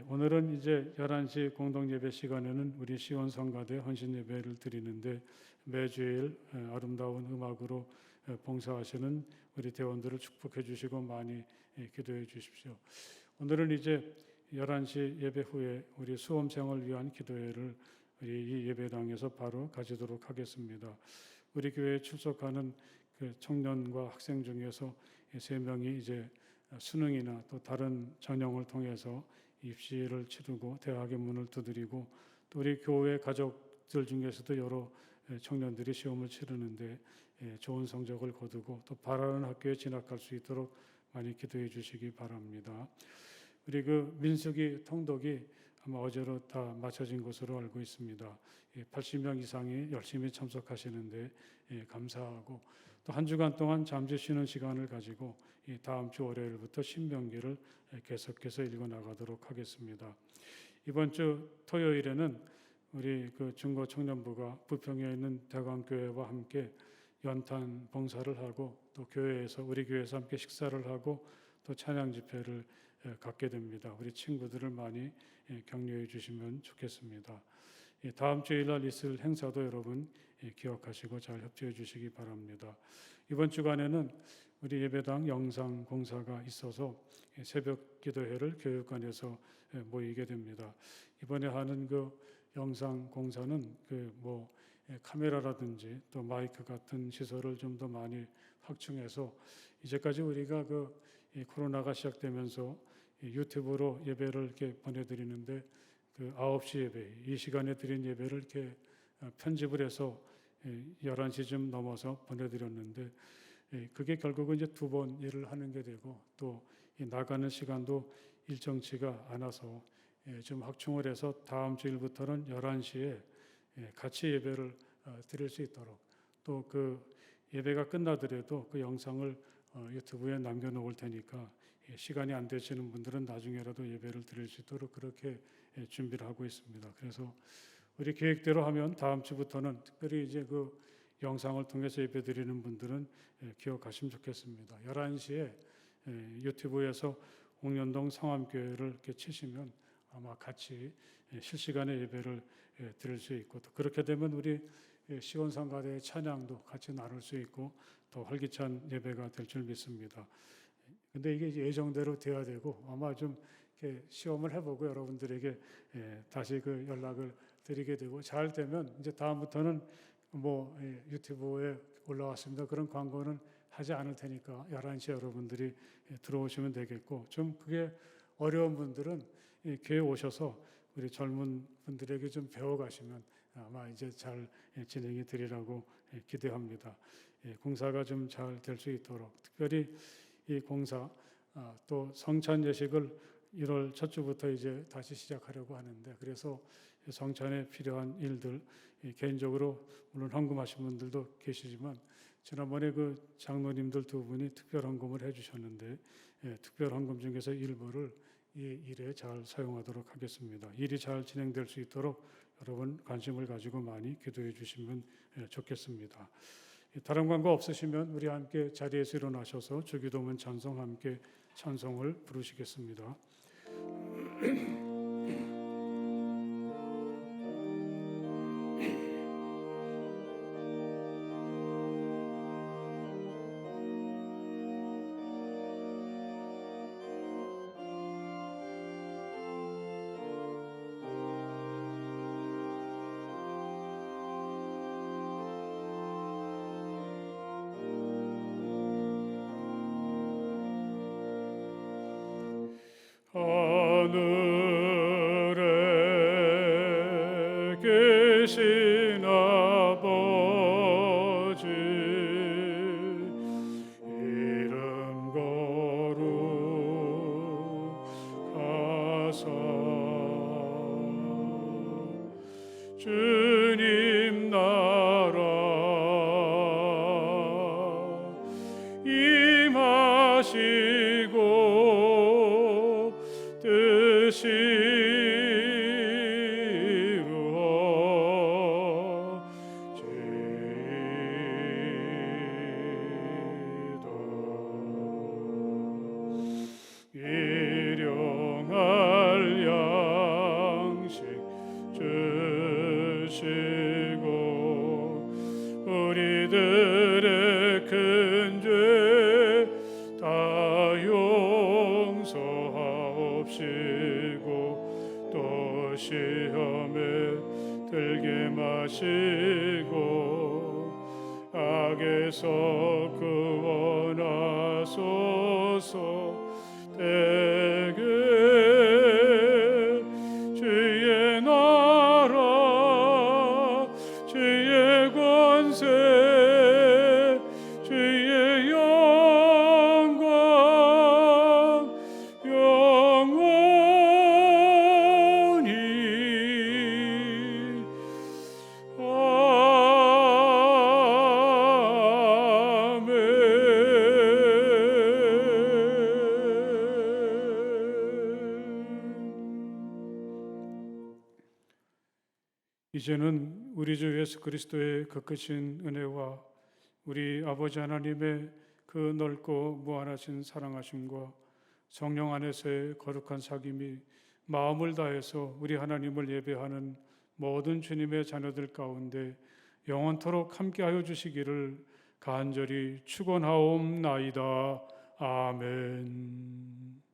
오늘은 이제 11시 공동예배 시간에는 우리 시온성가대 헌신예배를 드리는데 매주일 아름다운 음악으로 봉사하시는 우리 대원들을 축복해 주시고 많이 기도해 주십시오. 오늘은 이제 11시 예배 후에 우리 수험생을 위한 기도회를 우리 이 예배당에서 바로 가지도록 하겠습니다. 우리 교회에 출석하는 그 청년과 학생 중에서 3명이 이제 수능이나 또 다른 전형을 통해서 입시를 치르고 대학의 문을 두드리고 또 우리 교회 가족들 중에서도 여러 청년들이 시험을 치르는데 좋은 성적을 거두고 또 바라는 학교에 진학할 수 있도록 많이 기도해 주시기 바랍니다. 우리 그 민수기 통독이 아마 어제로 다 마쳐진 것으로 알고 있습니다. 80명 이상이 열심히 참석하시는데 감사하고 또 한 주간 동안 잠시 쉬는 시간을 가지고 다음 주 월요일부터 신명기를 계속해서 읽어 나가도록 하겠습니다. 이번 주 토요일에는 우리 그 중고 청년부가 부평에 있는 대광교회와 함께 연탄 봉사를 하고 또 교회에서 우리 교회에서 함께 식사를 하고 또 찬양 집회를 갖게 됩니다. 우리 친구들을 많이 격려해 주시면 좋겠습니다. 다음 주일날 있을 행사도 여러분 기억하시고 잘 협조해 주시기 바랍니다. 이번 주간에는 우리 예배당 영상 공사가 있어서 새벽 기도회를 교육관에서 모이게 됩니다. 이번에 하는 그 영상 공사는 그 뭐 카메라라든지 또 마이크 같은 시설을 좀 더 많이 확충해서 이제까지 우리가 그 코로나가 시작되면서 유튜브로 예배를 이렇게 보내드리는데 그 9시 예배 이 시간에 드린 예배를 이렇게 편집을 해서 11시쯤 넘어서 보내드렸는데 그게 결국은 이제 2번 일을 하는 게 되고 또 나가는 시간도 일정치가 않아서 좀 확충을 해서 다음 주일부터는 11시에 같이 예배를 드릴 수 있도록 또 그 예배가 끝나더라도 그 영상을 유튜브에 남겨놓을 테니까 시간이 안 되시는 분들은 나중에라도 예배를 드릴 수 있도록 그렇게 준비를 하고 있습니다. 그래서 우리 계획대로 하면 다음 주부터는 특별히 이제 그 영상을 통해서 예배 드리는 분들은 기억하시면 좋겠습니다. 11시에 유튜브에서 옥년동 성암교회를 이렇게 치시면 아마 같이 실시간에 예배를 드릴 수 있고 또 그렇게 되면 우리 시온성가대의 찬양도 같이 나눌 수 있고 더 활기찬 예배가 될 줄 믿습니다. 근데 이게 예정대로 돼야 되고 아마 좀 이렇게 시험을 해보고 여러분들에게 다시 그 연락을 드리게 되고 잘 되면 이제 다음부터는 뭐 유튜브에 올라왔습니다. 그런 광고는 하지 않을 테니까 11시에 여러분들이 들어오시면 되겠고 좀 그게 어려운 분들은 교회 오셔서 우리 젊은 분들에게 좀 배워가시면 아마 이제 잘 진행이 되리라고 기대합니다. 공사가 좀 잘 될 수 있도록 특별히 이 공사 또 성찬 예식을 1월 첫 주부터 이제 다시 시작하려고 하는데 그래서 성찬에 필요한 일들 개인적으로 물론 헌금하신 분들도 계시지만 지난번에 그 장로님들 2분이 특별 헌금을 해주셨는데 특별 헌금 중에서 일부를 이 일에 잘 사용하도록 하겠습니다. 일이 잘 진행될 수 있도록 여러분 관심을 가지고 많이 기도해 주시면 좋겠습니다. 다른 광고 없으시면 우리 함께 자리에서 일어나셔서 주기도문 찬송 함께 찬송을 부르시겠습니다. 하늘에 계신 아버지 주님 나라 임하시고 뜻이 일용할 양식 주시고 우리들의 큰 죄 다 용서하옵시고 또 시험에 들게 마시고 악에서 구원하소서. 대개 주의 나라 주의 권세 주의 영광 영원히 이제는 우리 주 예수 그리스도의 그 크신 은혜와 우리 아버지 하나님의 그 넓고 무한하신 사랑하심과 성령 안에서의 거룩한 사귐이 마음을 다해서 우리 하나님을 예배하는 모든 주님의 자녀들 가운데 영원토록 함께하여 주시기를 간절히 축원하옵나이다. 아멘.